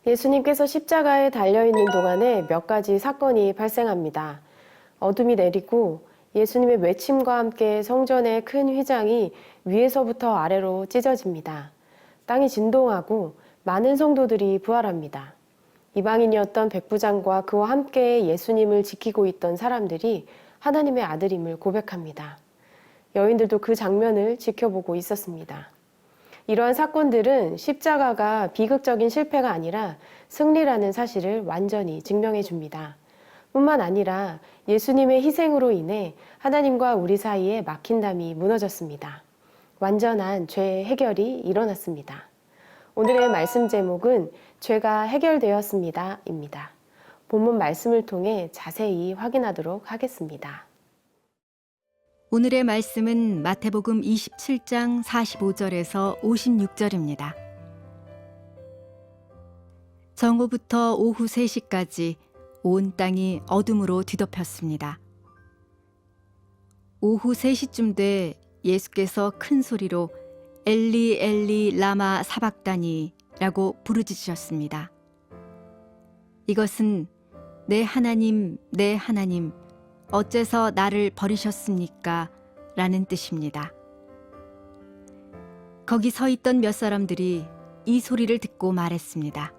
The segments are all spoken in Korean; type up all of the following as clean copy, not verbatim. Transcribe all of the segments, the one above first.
예수님께서 십자가에 달려있는 동안에 몇 가지 사건이 발생합니다. 어둠이 내리고 예수님의 외침과 함께 성전의 큰 휘장이 위에서부터 아래로 찢어집니다. 땅이 진동하고 많은 성도들이 부활합니다. 이방인이었던 백부장과 그와 함께 예수님을 지키고 있던 사람들이 하나님의 아들임을 고백합니다. 여인들도 그 장면을 지켜보고 있었습니다. 이러한 사건들은 십자가가 비극적인 실패가 아니라 승리라는 사실을 완전히 증명해 줍니다. 뿐만 아니라 예수님의 희생으로 인해 하나님과 우리 사이에 막힌담이 무너졌습니다. 완전한 죄 해결이 일어났습니다. 오늘의 말씀 제목은 죄가 해결되었습니다 입니다. 본문 말씀을 통해 자세히 확인하도록 하겠습니다. 오늘의 말씀은 마태복음 27장 45절에서 56절입니다. 정오부터 오후 3시까지 온 땅이 어둠으로 뒤덮였습니다. 오후 3시쯤 돼 예수께서 큰 소리로 엘리 엘리 라마 사박다니라고 부르짖으셨습니다. 이것은 내 하나님 어째서 나를 버리셨습니까? 라는 뜻입니다. 거기 서 있던 몇 사람들이 이 소리를 듣고 말했습니다.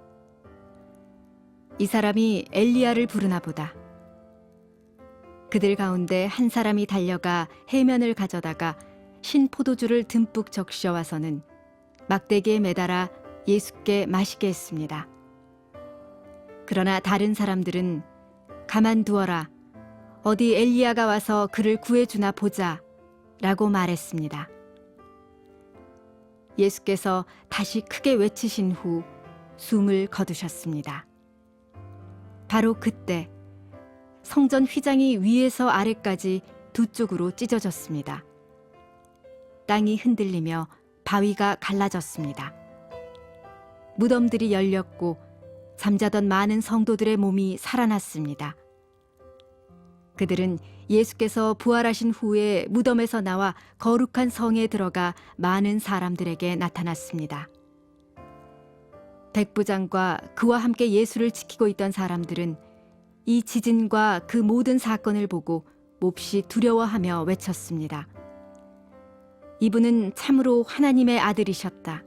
이 사람이 엘리야를 부르나 보다. 그들 가운데 한 사람이 달려가 해면을 가져다가 신 포도주를 듬뿍 적셔 와서는 막대기에 매달아 예수께 마시게 했습니다. 그러나 다른 사람들은 가만두어라. 어디 엘리야가 와서 그를 구해주나 보자 라고 말했습니다. 예수께서 다시 크게 외치신 후 숨을 거두셨습니다. 바로 그때 성전 휘장이 위에서 아래까지 두 쪽으로 찢어졌습니다. 땅이 흔들리며 바위가 갈라졌습니다. 무덤들이 열렸고 잠자던 많은 성도들의 몸이 살아났습니다. 그들은 예수께서 부활하신 후에 무덤에서 나와 거룩한 성에 들어가 많은 사람들에게 나타났습니다. 백부장과 그와 함께 예수를 지키고 있던 사람들은 이 지진과 그 모든 사건을 보고 몹시 두려워하며 외쳤습니다. 이분은 참으로 하나님의 아들이셨다.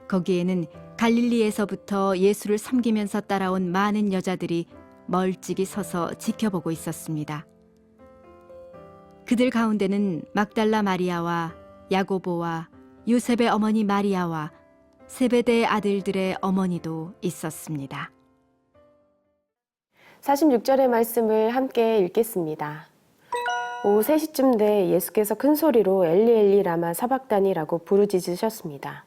거기에는 갈릴리에서부터 예수를 섬기면서 따라온 많은 여자들이 멀찍이 서서 지켜보고 있었습니다. 그들 가운데는 막달라 마리아와 야고보와 요셉의 어머니 마리아와 세베대의 아들들의 어머니도 있었습니다. 46절의 말씀을 함께 읽겠습니다. 오후 3시쯤 돼 예수께서 큰 소리로 엘리 엘리 라마 사박다니라고 부르짖으셨습니다.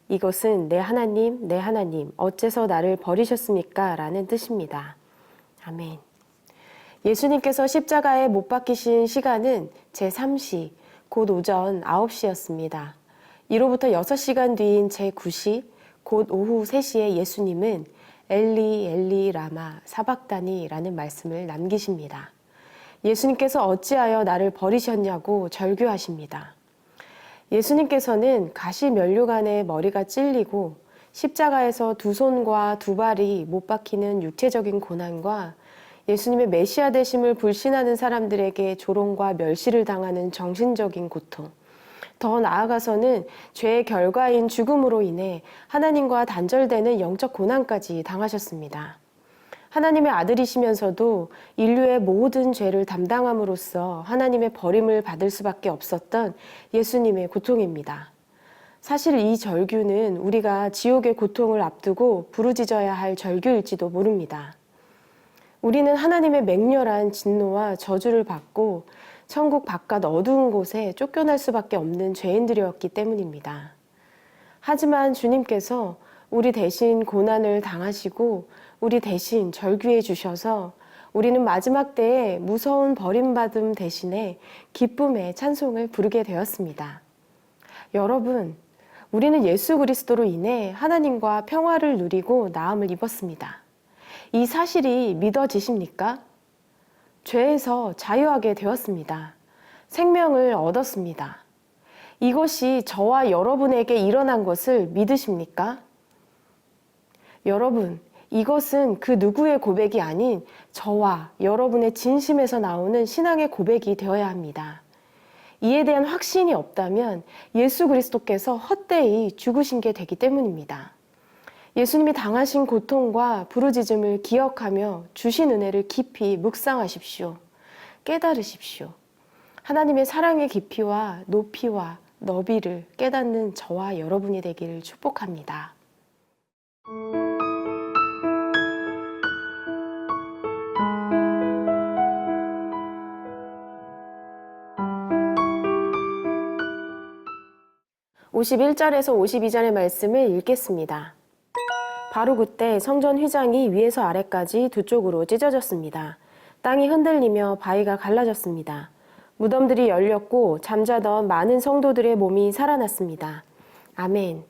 이것은 내 하나님 어째서 나를 버리셨습니까? 라는 뜻입니다. 아멘. 예수님께서 십자가에 못 박히신 시간은 제3시, 곧 오전 9시였습니다. 이로부터 6시간 뒤인 제9시, 곧 오후 3시에 예수님은 엘리 엘리 라마 사박다니라는 말씀을 남기십니다. 예수님께서 어찌하여 나를 버리셨냐고 절규하십니다. 예수님께서는 가시면류관에 머리가 찔리고 십자가에서 두 손과 두 발이 못 박히는 육체적인 고난과 예수님의 메시아 되심을 불신하는 사람들에게 조롱과 멸시를 당하는 정신적인 고통, 더 나아가서는 죄의 결과인 죽음으로 인해 하나님과 단절되는 영적 고난까지 당하셨습니다. 하나님의 아들이시면서도 인류의 모든 죄를 담당함으로써 하나님의 버림을 받을 수밖에 없었던 예수님의 고통입니다. 사실 이 절규는 우리가 지옥의 고통을 앞두고 부르짖어야 할 절규일지도 모릅니다. 우리는 하나님의 맹렬한 진노와 저주를 받고 천국 바깥 어두운 곳에 쫓겨날 수밖에 없는 죄인들이었기 때문입니다. 하지만 주님께서 우리 대신 고난을 당하시고 우리 대신 절규해 주셔서 우리는 마지막 때에 무서운 버림받음 대신에 기쁨의 찬송을 부르게 되었습니다. 여러분, 우리는 예수 그리스도로 인해 하나님과 평화를 누리고 나음을 입었습니다. 이 사실이 믿어지십니까? 죄에서 자유하게 되었습니다. 생명을 얻었습니다. 이것이 저와 여러분에게 일어난 것을 믿으십니까? 여러분, 이것은 그 누구의 고백이 아닌 저와 여러분의 진심에서 나오는 신앙의 고백이 되어야 합니다. 이에 대한 확신이 없다면 예수 그리스도께서 헛되이 죽으신 게 되기 때문입니다. 예수님이 당하신 고통과 부르짖음을 기억하며 주신 은혜를 깊이 묵상하십시오. 깨달으십시오. 하나님의 사랑의 깊이와 높이와 너비를 깨닫는 저와 여러분이 되기를 축복합니다. (51절에서 52절의) 말씀을 읽겠습니다. 바로 그때 성전 휘장이 위에서 아래까지 두 쪽으로 찢어졌습니다. 땅이 흔들리며 바위가 갈라졌습니다. 무덤들이 열렸고 잠자던 많은 성도들의 몸이 살아났습니다. 아멘.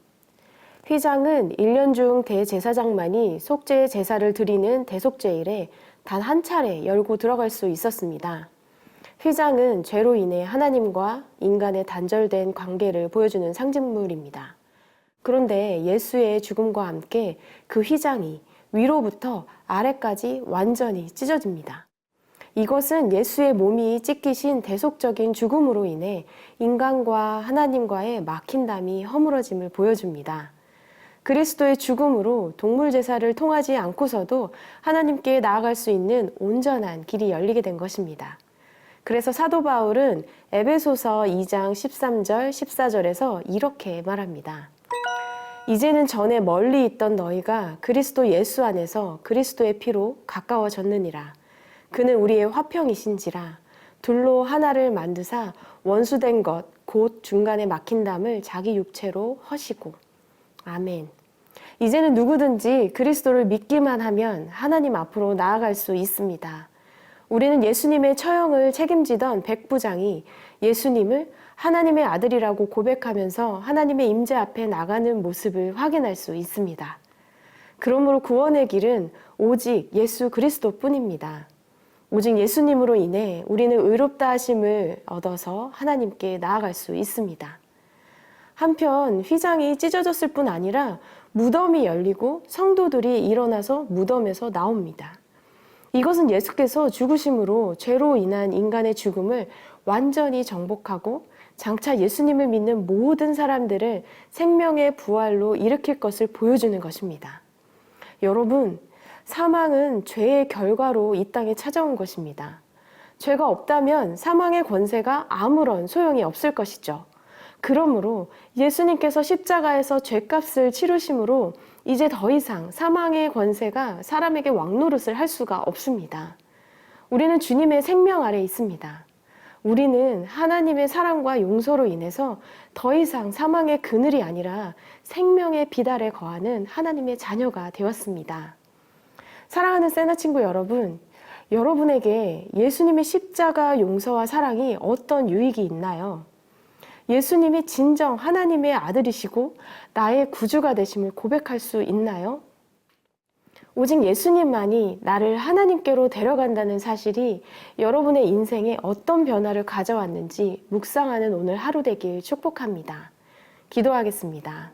휘장은 1년 중 대제사장만이 속죄 제사를 드리는 대속죄일에 단 한 차례 열고 들어갈 수 있었습니다. 휘장은 죄로 인해 하나님과 인간의 단절된 관계를 보여주는 상징물입니다. 그런데 예수의 죽음과 함께 그 휘장이 위로부터 아래까지 완전히 찢어집니다. 이것은 예수의 몸이 찢기신 대속적인 죽음으로 인해 인간과 하나님과의 막힌담이 허물어짐을 보여줍니다. 그리스도의 죽음으로 동물 제사를 통하지 않고서도 하나님께 나아갈 수 있는 온전한 길이 열리게 된 것입니다. 그래서 사도 바울은 에베소서 2장 13절, 14절에서 이렇게 말합니다. 이제는 전에 멀리 있던 너희가 그리스도 예수 안에서 그리스도의 피로 가까워졌느니라. 그는 우리의 화평이신지라. 둘로 하나를 만드사 원수된 것, 곧 중간에 막힌 담을 자기 육체로 허시고. 아멘. 이제는 누구든지 그리스도를 믿기만 하면 하나님 앞으로 나아갈 수 있습니다. 우리는 예수님의 처형을 책임지던 백부장이 예수님을 하나님의 아들이라고 고백하면서 하나님의 임재 앞에 나가는 모습을 확인할 수 있습니다. 그러므로 구원의 길은 오직 예수 그리스도뿐입니다. 오직 예수님으로 인해 우리는 의롭다 하심을 얻어서 하나님께 나아갈 수 있습니다. 한편 휘장이 찢어졌을 뿐 아니라 무덤이 열리고 성도들이 일어나서 무덤에서 나옵니다. 이것은 예수께서 죽으심으로 죄로 인한 인간의 죽음을 완전히 정복하고 장차 예수님을 믿는 모든 사람들을 생명의 부활로 일으킬 것을 보여주는 것입니다. 여러분, 사망은 죄의 결과로 이 땅에 찾아온 것입니다. 죄가 없다면 사망의 권세가 아무런 소용이 없을 것이죠. 그러므로 예수님께서 십자가에서 죄값을 치르심으로 이제 더 이상 사망의 권세가 사람에게 왕노릇을 할 수가 없습니다. 우리는 주님의 생명 아래 있습니다. 우리는 하나님의 사랑과 용서로 인해서 더 이상 사망의 그늘이 아니라 생명의 빛 아래 거하는 하나님의 자녀가 되었습니다. 사랑하는 세나 친구 여러분, 여러분에게 예수님의 십자가 용서와 사랑이 어떤 유익이 있나요? 예수님이 진정 하나님의 아들이시고 나의 구주가 되심을 고백할 수 있나요? 오직 예수님만이 나를 하나님께로 데려간다는 사실이 여러분의 인생에 어떤 변화를 가져왔는지 묵상하는 오늘 하루 되길 축복합니다. 기도하겠습니다.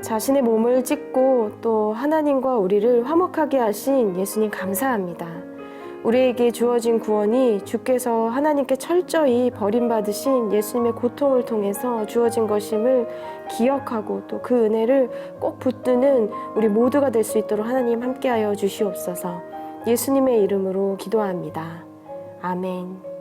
자신의 몸을 찢고 또 하나님과 우리를 화목하게 하신 예수님 감사합니다. 우리에게 주어진 구원이 주께서 하나님께 철저히 버림받으신 예수님의 고통을 통해서 주어진 것임을 기억하고 또 그 은혜를 꼭 붙드는 우리 모두가 될 수 있도록 하나님 함께하여 주시옵소서. 예수님의 이름으로 기도합니다. 아멘.